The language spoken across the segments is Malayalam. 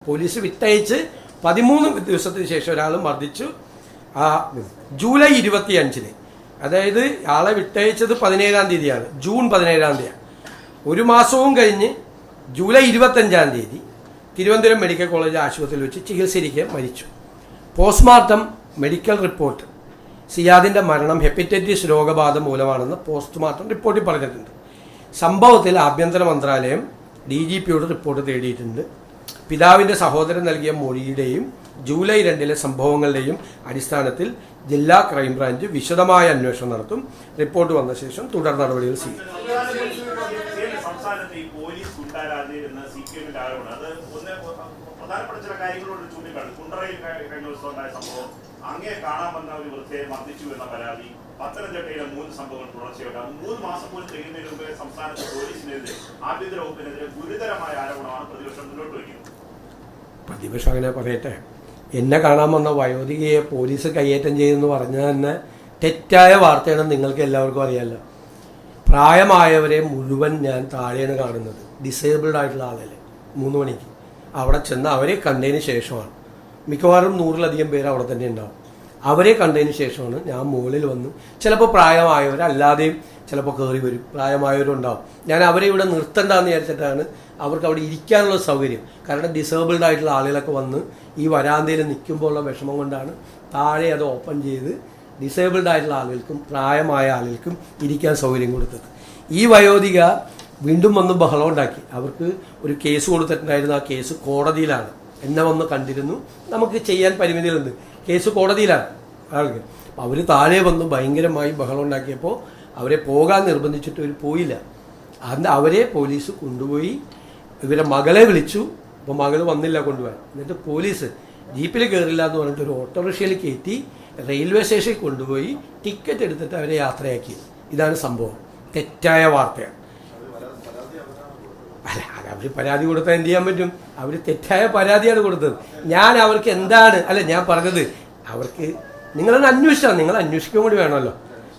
പോലീസ് വിട്ടയച്ച് 13 ദിവസത്തിന് ശേഷം ഒരാൾ മർദ്ദിച്ചു. ജൂലൈ 25-ന്, അതായത് ആളെ വിട്ടയച്ചത് 17-ാം തീയതിയാണ്, ജൂൺ 17-ാം തീയതി. ഒരു മാസവും കഴിഞ്ഞ് ജൂലൈ 25-ാം തീയതി തിരുവനന്തപുരം മെഡിക്കൽ കോളേജ് ആശുപത്രിയിൽ വെച്ച് ചികിത്സയിരിക്കെ മരിച്ചു. പോസ്റ്റ്മോർട്ടം മെഡിക്കൽ റിപ്പോർട്ട് സിയാദിന്റെ മരണം ഹെപ്പറ്റൈറ്റിസ് രോഗബാധ മൂലമാണെന്ന് പോസ്റ്റ്മോർട്ടം റിപ്പോർട്ടിൽ പറഞ്ഞിട്ടുണ്ട്. സംഭവത്തിൽ ആഭ്യന്തര മന്ത്രാലയം DGPയോട് റിപ്പോർട്ട് തേടിയിട്ടുണ്ട്. പിതാവിന്റെ സഹോദരൻ നൽകിയ മൊഴിയുടെയും ജൂലൈ 2-ലെ സംഭവങ്ങളുടെയും അടിസ്ഥാനത്തിൽ ജില്ലാ ക്രൈംബ്രാഞ്ച് വിശദമായ അന്വേഷണം നടത്തും. റിപ്പോർട്ട് വന്ന ശേഷം തുടർ നടപടികൾ സ്വീകരിക്കും. പ്രധാനപ്പെട്ട ചില കാര്യങ്ങളോട് ചൂണ്ടിക്കാട്ടി കുണ്ടറയിൽ കഴിഞ്ഞ ദിവസം ഉണ്ടായ സംഭവം, അങ്ങേ കാണാൻ വന്ന ഒരു വൃദ്ധയെ മർദ്ദിച്ചു എന്ന പരാതി, പത്തനംതിട്ടയിലെ 3 സംഭവങ്ങൾ തുടർച്ചയുണ്ടാകും. 3 മാസം പോലും ചെയ്യുന്നതിന് മുമ്പേ സംസ്ഥാനത്ത് പോലീസിനെതിരെ ആഭ്യന്തര വകുപ്പിനെതിരെ ഗുരുതരമായ ആരോപണമാണ് പ്രതിപക്ഷം മുന്നോട്ട് വയ്ക്കുന്നത്. പ്രതിപക്ഷം അങ്ങനെ പറയട്ടെ. എന്നെ കാണാൻ വന്ന വയോധികയെ പോലീസ് കയ്യേറ്റം ചെയ്തെന്ന് പറഞ്ഞാൽ തന്നെ തെറ്റായ വാർത്തയാണെന്ന് നിങ്ങൾക്ക് എല്ലാവർക്കും അറിയാമല്ലോ. പ്രായമായവരെ മുഴുവൻ ഞാൻ താഴെയാണ് കാണുന്നത്, ഡിസേബിൾഡ് ആയിട്ടുള്ള ആളല്ലേ. 3 മണിക്ക് അവിടെ ചെന്ന് അവരെ കണ്ടതിന് ശേഷമാണ്, മിക്കവാറും 100-ലധികം പേര് അവിടെ തന്നെ ഉണ്ടാവും. അവരെ കണ്ടതിന് ശേഷമാണ് ഞാൻ മുകളിൽ വന്ന്, ചിലപ്പോൾ പ്രായമായവരല്ലാതെയും ചിലപ്പോൾ കയറി വരും, പ്രായമായവരുണ്ടാവും. ഞാൻ അവരെ ഇവിടെ നിർത്തണ്ടെന്ന് വിചാരിച്ചിട്ടാണ് അവർക്ക് അവിടെ ഇരിക്കാനുള്ള സൗകര്യം. കാരണം ഡിസേബിൾഡ് ആയിട്ടുള്ള ആളുകളൊക്കെ വന്ന് ഈ വരാന്തയിൽ നിൽക്കുമ്പോഴുള്ള വിഷമം കൊണ്ടാണ് താഴെ അത് ഓപ്പൺ ചെയ്ത് ഡിസേബിൾഡ് ആയിട്ടുള്ള ആളുകൾക്കും പ്രായമായ ആളുകൾക്കും ഇരിക്കാൻ സൗകര്യം കൊടുത്തത്. ഈ വയോധിക വീണ്ടും വന്ന് ബഹളം ഉണ്ടാക്കി. അവർക്ക് ഒരു കേസ് കൊടുത്തിട്ടുണ്ടായിരുന്നു. ആ കേസ് കോടതിയിലാണ്. എന്നെ വന്ന് കണ്ടിരുന്നു. നമുക്ക് ചെയ്യാൻ പരിമിതികളുണ്ട്. കേസ് കോടതിയിലാണ് ആൾക്ക്. അപ്പം അവർ താഴെ വന്ന് ഭയങ്കരമായി ബഹളം ഉണ്ടാക്കിയപ്പോൾ അവരെ പോകാൻ നിർബന്ധിച്ചിട്ട് അവർ പോയില്ല. അന്ന് അവരെ പോലീസ് കൊണ്ടുപോയി. ഇവരെ മകളെ വിളിച്ചു. അപ്പോൾ മകൾ വന്നില്ല കൊണ്ടുപോകാൻ. എന്നിട്ട് പോലീസ് ജീപ്പിൽ കയറില്ല എന്ന് പറഞ്ഞിട്ട് ഒരു ഓട്ടോറിക്ഷയിൽ കയറ്റി റെയിൽവേ സ്റ്റേഷനിൽ കൊണ്ടുപോയി ടിക്കറ്റ് എടുത്തിട്ട് അവരെ യാത്രയാക്കി. ഇതാണ് സംഭവം. തെറ്റായ വാർത്തയാണ്. അല്ല, അവർ പരാതി കൊടുത്താൽ എന്ത് ചെയ്യാൻ പറ്റും? അവർ തെറ്റായ പരാതിയാണ് കൊടുത്തത്. ഞാൻ അവർക്ക് എന്താണ് ഞാൻ പറഞ്ഞത്, അവർക്ക് നിങ്ങളൊന്ന് അന്വേഷിച്ചാൽ, നിങ്ങൾ അന്വേഷിക്കാൻ കൂടി വേണമല്ലോ.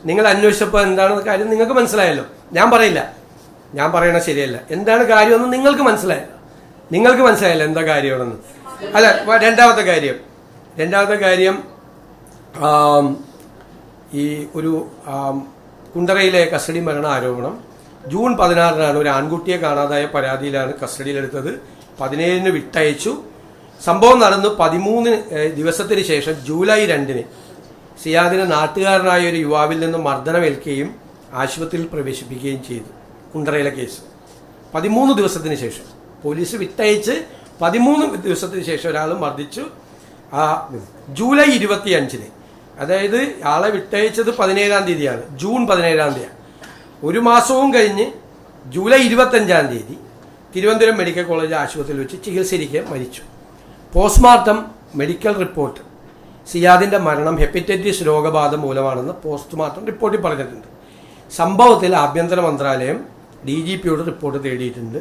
നിങ്ങൾ അന്വേഷിച്ചപ്പോൾ എന്താണെന്ന് കാര്യം നിങ്ങൾക്ക് മനസ്സിലായല്ലോ. ഞാൻ പറയില്ല, ഞാൻ പറയണത് ശരിയല്ല. എന്താണ് കാര്യമെന്ന് നിങ്ങൾക്ക് മനസ്സിലായല്ലോ എന്താ കാര്യമാണെന്ന്. അല്ല, രണ്ടാമത്തെ കാര്യം ഈ ഒരു കുണ്ടറയിലെ കസ്റ്റഡി മരണ ആരോപണം ജൂൺ 16-നാണ് ഒരു ആൺകുട്ടിയെ കാണാതായ പരാതിയിലാണ് കസ്റ്റഡിയിലെടുത്തത്. 17-ന് വിട്ടയച്ചു. സംഭവം നടന്ന് 13 ദിവസത്തിന് ശേഷം ജൂലൈ 2-ന് സിയാദിന് നാട്ടുകാരനായ ഒരു യുവാവിൽ നിന്ന് മർദ്ദനമേൽക്കുകയും ആശുപത്രിയിൽ പ്രവേശിപ്പിക്കുകയും ചെയ്തു. കുണ്ടറയിലെ കേസ് 13 ദിവസത്തിന് ശേഷം പോലീസ് വിട്ടയച്ച് 13 ദിവസത്തിന് ശേഷം ഒരാൾ മർദ്ദിച്ചു. ജൂലൈ 25-ന്, അതായത് ആളെ വിട്ടയച്ചത് 17-ാം തീയതിയാണ്, ജൂൺ 17-ാം തീയതി. ഒരു മാസവും കഴിഞ്ഞ് ജൂലൈ 25-ാം തീയതി തിരുവനന്തപുരം മെഡിക്കൽ കോളേജ് ആശുപത്രിയിൽ വെച്ച് ചികിത്സയിരിക്കെ മരിച്ചു. പോസ്റ്റ്മോർട്ടം മെഡിക്കൽ റിപ്പോർട്ട് സിയാദിന്റെ മരണം ഹെപ്പറ്റൈറ്റിസ് രോഗബാധ മൂലമാണെന്ന് പോസ്റ്റ്മോർട്ടം റിപ്പോർട്ടിൽ പറഞ്ഞിട്ടുണ്ട്. സംഭവത്തിൽ ആഭ്യന്തര മന്ത്രാലയം DGPയോട് റിപ്പോർട്ട് തേടിയിട്ടുണ്ട്.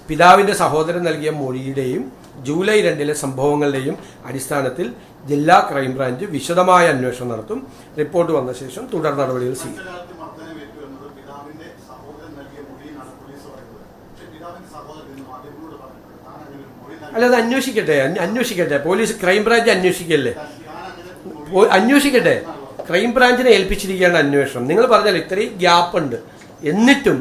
പിതാവിന്റെ സഹോദരൻ നൽകിയ മൊഴിയുടെയും ജൂലൈ 2-ലെ സംഭവങ്ങളുടെയും അടിസ്ഥാനത്തിൽ ജില്ലാ ക്രൈംബ്രാഞ്ച് വിശദമായ അന്വേഷണം നടത്തും. റിപ്പോർട്ട് വന്ന ശേഷം തുടർ നടപടികൾ സ്വീകരിക്കും. അല്ല, അത് അന്വേഷിക്കട്ടെ. പോലീസ് ക്രൈംബ്രാഞ്ച് അന്വേഷിക്കട്ടെ. ക്രൈംബ്രാഞ്ചിനെ ഏൽപ്പിച്ചിരിക്കുകയാണ് അന്വേഷണം. നിങ്ങൾ പറഞ്ഞാൽ ഇത്രയും ഗ്യാപ്പ് ഉണ്ട്, എന്നിട്ടും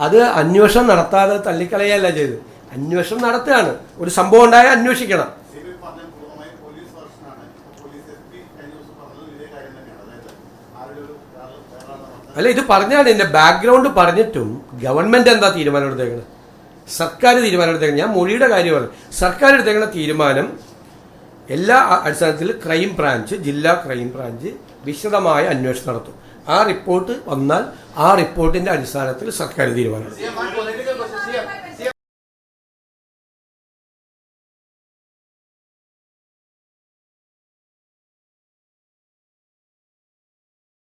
അത് അന്വേഷണം നടത്താതെ തള്ളിക്കളയല്ല ചെയ്ത്. അന്വേഷണം നടത്തുകയാണ്. ഒരു സംഭവം ഉണ്ടായാൽ അന്വേഷിക്കണം. അല്ല, ഇത് പറഞ്ഞാണ് ഇതിന്റെ ബാക്ക്ഗ്രൗണ്ട് പറഞ്ഞിട്ടും ഗവൺമെന്റ് എന്താ തീരുമാനം എടുത്തേക്കുന്നത്? സർക്കാർ തീരുമാനം എടുത്തേക്കണം. ഞാൻ മൊഴിയുടെ കാര്യമാണ്. സർക്കാർ എടുത്തേക്കുന്ന തീരുമാനം എല്ലാ അടിസ്ഥാനത്തിലും ജില്ലാ ക്രൈംബ്രാഞ്ച് വിശദമായ അന്വേഷണം നടത്തും. ആ റിപ്പോർട്ട് വന്നാൽ ആ റിപ്പോർട്ടിന്റെ അടിസ്ഥാനത്തിൽ സർക്കാർ തീരുമാനം.